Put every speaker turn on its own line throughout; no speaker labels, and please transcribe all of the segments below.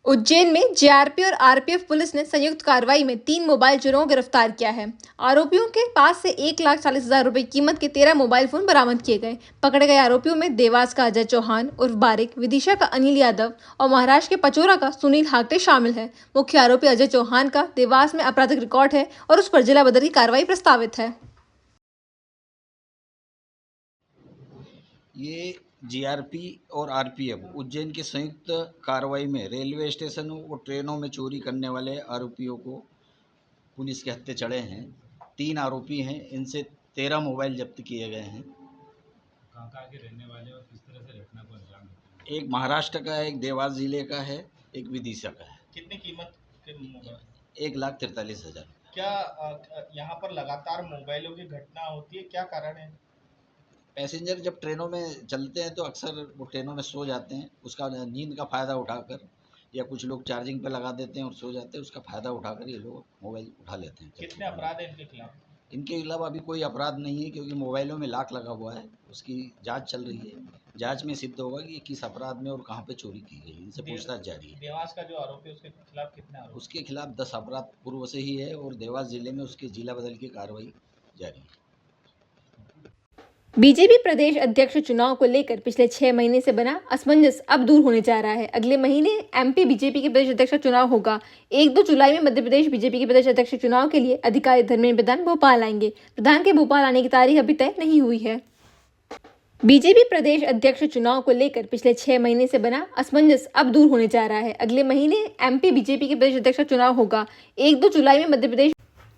उज्जैन में जीआरपी और RPF police ने संयुक्त कार्रवाई में 3 मोबाइल चोरों को गिरफ्तार किया है। आरोपियों के पास से 1,40,000 रुपए कीमत के 13 मोबाइल फोन बरामद किए गए। पकड़े गए आरोपियों में देवास का अजय चौहान उर्फ बारिक, विदिशा का अनिल यादव और महाराष्ट्र के पचोरा का सुनील हागटे शामिल है। मुख्य आरोपी अजय चौहान का देवास में आपराधिक रिकॉर्ड है और उस पर जिला बदर की कार्रवाई प्रस्तावित है।
ये जीआरपी और आरपीएफ उज्जैन की संयुक्त कार्रवाई में रेलवे स्टेशनों और ट्रेनों में चोरी करने वाले आरोपियों को पुलिस के हत्थे चढ़े हैं। 3 आरोपी हैं, इनसे 13 मोबाइल जब्त किए गए हैं।
कहाँ के रहने वाले और किस तरह से घटना को अंजाम देते हैं?
एक महाराष्ट्र का है, एक देवास जिले का है, एक विदिशा का है।
कितनी कीमत के मोबाइल?
1,43,000।
क्या यहाँ पर लगातार मोबाइलों की घटना होती है, क्या कारण है?
पैसेंजर जब ट्रेनों में चलते हैं तो अक्सर वो ट्रेनों में सो जाते हैं, उसका नींद का फ़ायदा उठाकर, या कुछ लोग चार्जिंग पे लगा देते हैं और सो जाते हैं, उसका फ़ायदा उठाकर ये लोग मोबाइल उठा लेते हैं।
कितने अपराध हैं इनके खिलाफ?
इनके खिलाफ अभी कोई अपराध नहीं है, क्योंकि मोबाइलों में लॉक लगा हुआ है, उसकी जांच चल रही है। जांच में सिद्ध होगा कि किस अपराध में और कहाँ पे चोरी की गई, इनसे पूछताछ जारी है।
देवास का जो आरोपी है उसके खिलाफ कितने आरोप?
उसके खिलाफ 10 अपराध पूर्व से ही है और देवास जिले में उसके जिला बदल की कार्रवाई जारी है।
बीजेपी प्रदेश अध्यक्ष चुनाव को लेकर पिछले 6 महीने से बना असमंजस अब दूर होने जा रहा है। अगले महीने एमपी बीजेपी के प्रदेश अध्यक्ष चुनाव होगा। 1-2 जुलाई में मध्य प्रदेश बीजेपी के प्रदेश अध्यक्ष चुनाव के लिए अधिकारी धर्मेंद्र प्रधान भोपाल आएंगे। प्रधान के भोपाल आने की तारीख अभी तय नहीं हुई है। बीजेपी प्रदेश अध्यक्ष चुनाव को लेकर पिछले 6 महीने से बना असमंजस अब दूर होने जा रहा है। अगले महीने एमपी बीजेपी के प्रदेश अध्यक्ष चुनाव होगा। 1-2 जुलाई में मध्य प्रदेश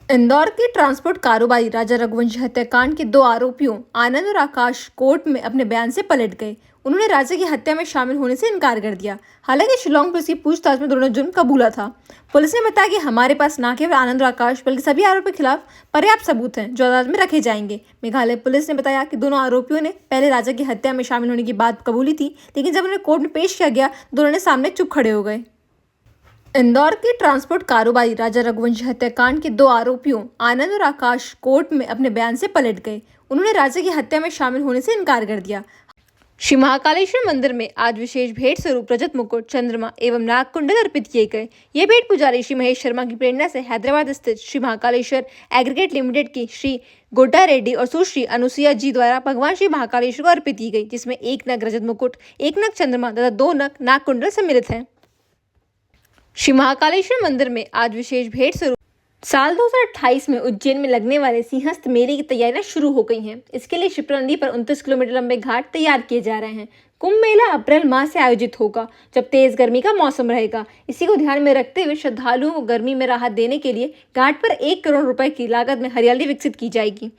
इंदौर के ट्रांसपोर्ट कारोबारी राजा रघुवंशी हत्याकांड के 2 आरोपियों आनंद और आकाश कोर्ट में अपने बयान से पलट गए। उन्होंने राजा की हत्या में शामिल होने से इनकार कर दिया। हालांकि शिलोंग पुलिस की पूछताछ में दोनों ने जुर्म कबूला था। पुलिस ने बताया कि हमारे पास न केवल आनंद और आकाश बल्कि सभी आरोपियों के खिलाफ पर्याप्त सबूत हैं जो अदालत में रखे जाएंगे। मेघालय पुलिस ने बताया कि दोनों आरोपियों ने पहले राजा की हत्या में शामिल होने की बात कबूली थी, लेकिन जब उन्हें कोर्ट में पेश किया गया दोनों ने सामने चुप खड़े हो गए। इंदौर के ट्रांसपोर्ट कारोबारी राजा रघुवंशी हत्याकांड के 2 आरोपियों आनंद और आकाश कोर्ट में अपने बयान से पलट गए। उन्होंने राजा की हत्या में शामिल होने से इनकार कर दिया। श्री महाकालेश्वर मंदिर में आज विशेष भेंट स्वरूप रजत मुकुट, चंद्रमा एवं नाग कुंडल अर्पित किए गए। ये भेंट पुजारी श्री महेश शर्मा की प्रेरणा से हैदराबाद स्थित श्री महाकालेश्वर एग्रीगेट लिमिटेड की श्री गोड्डा रेड्डी और सुश्री अनुसुईया जी द्वारा भगवान श्री महाकालेश्वर को अर्पित की गई, जिसमें 1 नग रजत मुकुट, 1 नग चंद्रमा तथा 2 नग नाग कुंडल सम्मिलित हैं। श्री महाकालेश्वर मंदिर में आज विशेष भेंट स्वरूप साल 2028 में उज्जैन में लगने वाले सिंहस्थ मेले की तैयारियां शुरू हो गई हैं। इसके लिए शिप्रा नदी पर 29 किलोमीटर लंबे घाट तैयार किए जा रहे हैं। कुंभ मेला अप्रैल माह से आयोजित होगा, जब तेज गर्मी का मौसम रहेगा। इसी को ध्यान में रखते हुए श्रद्धालुओं को गर्मी में राहत देने के लिए घाट पर 1 करोड़ रुपए की लागत में हरियाली विकसित की जाएगी।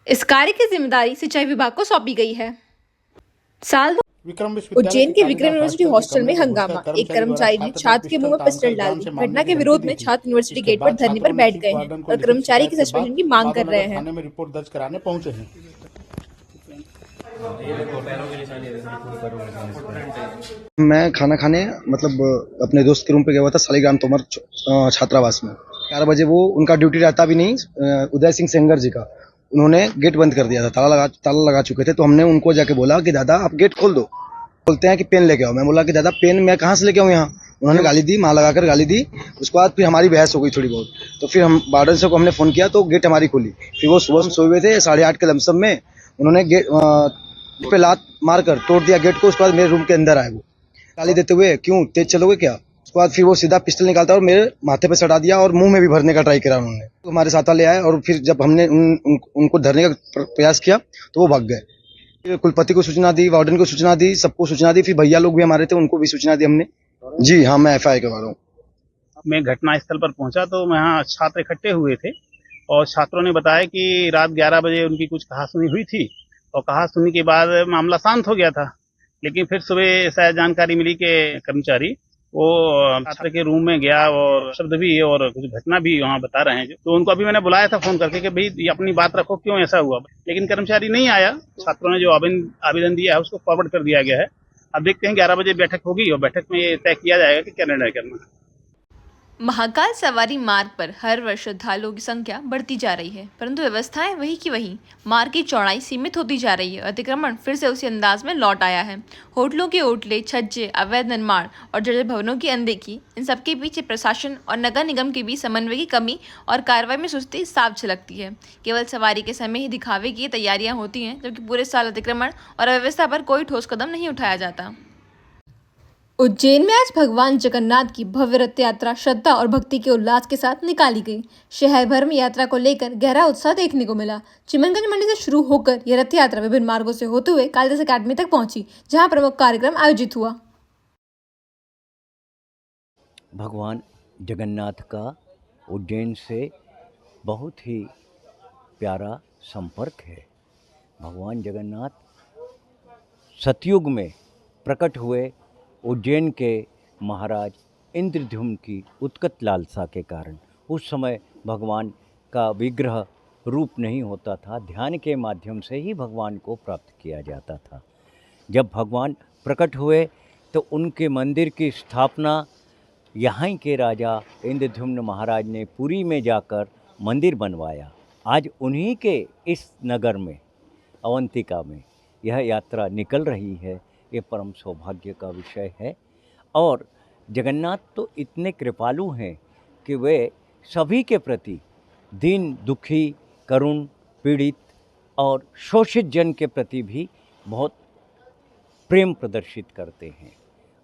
इस कार्य की जिम्मेदारी सिंचाई विभाग को सौंपी गई है। उज्जैन के विक्रम यूनिवर्सिटी हॉस्टल में हंगामा। एक कर्मचारी ने छात्र के मुंह में पिस्टल डाल दी। घटना के विरोध में छात्र यूनिवर्सिटी गेट पर धरने पर बैठ गए हैं और कर्मचारी की सस्पेंशन की मांग कर रहे हैं।
में रिपोर्ट दर्ज कराने पहुंचे हैं।
मैं खाना खाने अपने दोस्त के रूम पे गया हुआ था, शालिग्राम तोमर छात्रावास में। 4 बजे वो उनका ड्यूटी रहता भी नहीं, उदय सिंह सेंगर जी का, उन्होंने गेट बंद कर दिया था, ताला लगा चुके थे। तो हमने उनको जाके बोला कि दादा आप गेट खोल दो। बोलते हैं कि पेन लेके आओ। मैं बोला कि दादा पेन मैं कहाँ से लेके आऊँ यहाँ। उन्होंने गाली दी, माँ लगाकर गाली दी। उसके बाद फिर हमारी बहस हो गई थोड़ी बहुत। तो फिर हम वार्डन से को हमने फ़ोन किया तो गेट हमारी खोली। फिर वो सुबह सोए हुए थे, 8:30 के लमसम में उन्होंने गेट पे लात मारकर तोड़ दिया गेट को। उसके बाद मेरे रूम के अंदर आए, वो गाली देते हुए क्यों तेज चलोगे क्या। उसके बाद फिर वो सीधा पिस्टल निकालता और मेरे माथे पे सटा दिया और मुंह में भी भरने का ट्राई करा उन्होंने। तो हमारे साथ ले आए और फिर जब हमने उनको धरने का प्रयास किया तो वो भाग गए। कुलपति को सूचना दी, वार्डन को सूचना दी, सबको सूचना दी। फिर भैया लोग भी हमारे थे, उनको भी सूचना दी हमने। जी हाँ, मैं FIR करवा रहा हूँ।
मैं घटनास्थल पर पहुंचा तो वहाँ छात्र इकट्ठे हुए थे और छात्रों ने बताया कि रात 11 बजे उनकी कुछ कहासुनी हुई थी और कहासुनी के बाद मामला शांत हो गया था। लेकिन फिर सुबह शायद जानकारी मिली कि कर्मचारी वो छात्र के रूम में गया और शब्द भी और कुछ घटना भी वहाँ बता रहे हैं। तो उनको अभी मैंने बुलाया था फोन करके कि भाई ये अपनी बात रखो, क्यों ऐसा हुआ। लेकिन कर्मचारी नहीं आया। छात्रों ने जो आवेदन दिया है उसको फॉरवर्ड कर दिया गया है। अब देखते हैं 11 बजे बैठक होगी और बैठक में ये तय किया जाएगा कि क्या निर्णय करना है।
महाकाल सवारी मार्ग पर हर वर्ष श्रद्धालुओं की संख्या बढ़ती जा रही है, परंतु व्यवस्थाएं वही की वही। मार्ग की चौड़ाई सीमित होती जा रही है। अतिक्रमण फिर से उसी अंदाज में लौट आया है। होटलों के ओटले, छज्जे, अवैध निर्माण और जर्जर भवनों की अनदेखी, इन सबके पीछे प्रशासन और नगर निगम के बीच समन्वय की कमी और कार्रवाई में सुस्ती साफ झलकती है। केवल सवारी के समय ही दिखावे की तैयारियां होती हैं, जबकि पूरे साल अतिक्रमण और अव्यवस्था पर कोई ठोस कदम नहीं उठाया जाता। उज्जैन में आज भगवान जगन्नाथ की भव्य रथ यात्रा श्रद्धा और भक्ति के उल्लास के साथ निकाली गई। शहर भर में यात्रा को लेकर गहरा उत्साह देखने को मिला। चिमनगंज मंडी से शुरू होकर यह रथ यात्रा विभिन्न मार्गों से होते हुए कालिदास अकादमी तक पहुंची, जहां प्रमुख कार्यक्रम आयोजित हुआ।
भगवान जगन्नाथ का उज्जैन से बहुत ही प्यारा संपर्क है। भगवान जगन्नाथ सतयुग में प्रकट हुए उज्जैन के महाराज इंद्रद्युम्न की उत्कट लालसा के कारण। उस समय भगवान का विग्रह रूप नहीं होता था, ध्यान के माध्यम से ही भगवान को प्राप्त किया जाता था। जब भगवान प्रकट हुए तो उनके मंदिर की स्थापना यहाँ के राजा इंद्रद्युम्न महाराज ने पुरी में जाकर मंदिर बनवाया। आज उन्हीं के इस नगर में, अवंतिका में, यह यात्रा निकल रही है। ये परम सौभाग्य का विषय है। और जगन्नाथ तो इतने कृपालु हैं कि वे सभी के प्रति दीन, दुखी, करुण, पीड़ित और शोषित जन के प्रति भी बहुत प्रेम प्रदर्शित करते हैं।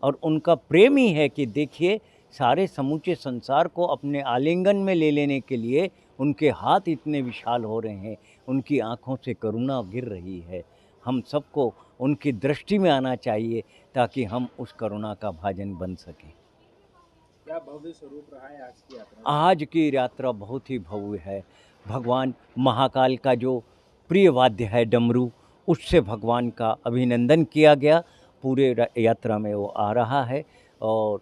और उनका प्रेम ही है कि देखिए, सारे समूचे संसार को अपने आलिंगन में ले लेने के लिए उनके हाथ इतने विशाल हो रहे हैं, उनकी आँखों से करुणा गिर रही है। हम सबको उनकी दृष्टि में आना चाहिए ताकि हम उस करुणा का भाजन बन सकें।
क्या भव्य स्वरूप रहा है आज की यात्रा?
आज की यात्रा बहुत ही भव्य है। भगवान महाकाल का जो प्रिय वाद्य है डमरू, उससे भगवान का अभिनंदन किया गया। पूरे यात्रा में वो आ रहा है और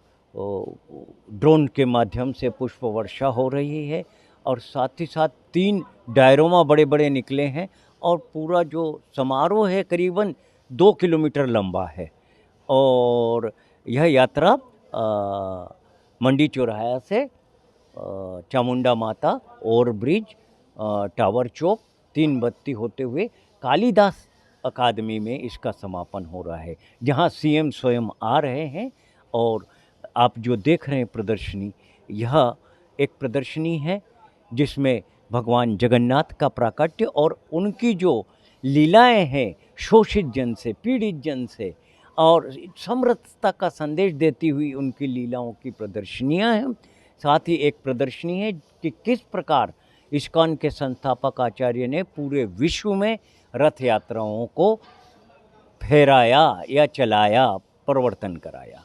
ड्रोन के माध्यम से पुष्प वर्षा हो रही है और साथ ही साथ 3 डायरोमा बड़े बड़े निकले हैं और पूरा जो समारोह है करीबन 2 किलोमीटर लंबा है। और यह यात्रा मंडी चौराहा से चामुंडा माता, ओवर ब्रिज, टावर चौक, 3 बत्ती होते हुए कालिदास अकादमी में इसका समापन हो रहा है, जहां सीएम स्वयं आ रहे हैं। और आप जो देख रहे हैं प्रदर्शनी, यह एक प्रदर्शनी है जिसमें भगवान जगन्नाथ का प्राकट्य और उनकी जो लीलाएं हैं शोषित जन से, पीड़ित जन से और समरसता का संदेश देती हुई उनकी लीलाओं की प्रदर्शनियां हैं। साथ ही एक प्रदर्शनी है कि किस प्रकार इस्कॉन के संस्थापक आचार्य ने पूरे विश्व में रथ यात्राओं को फहराया या चलाया, परिवर्तन कराया।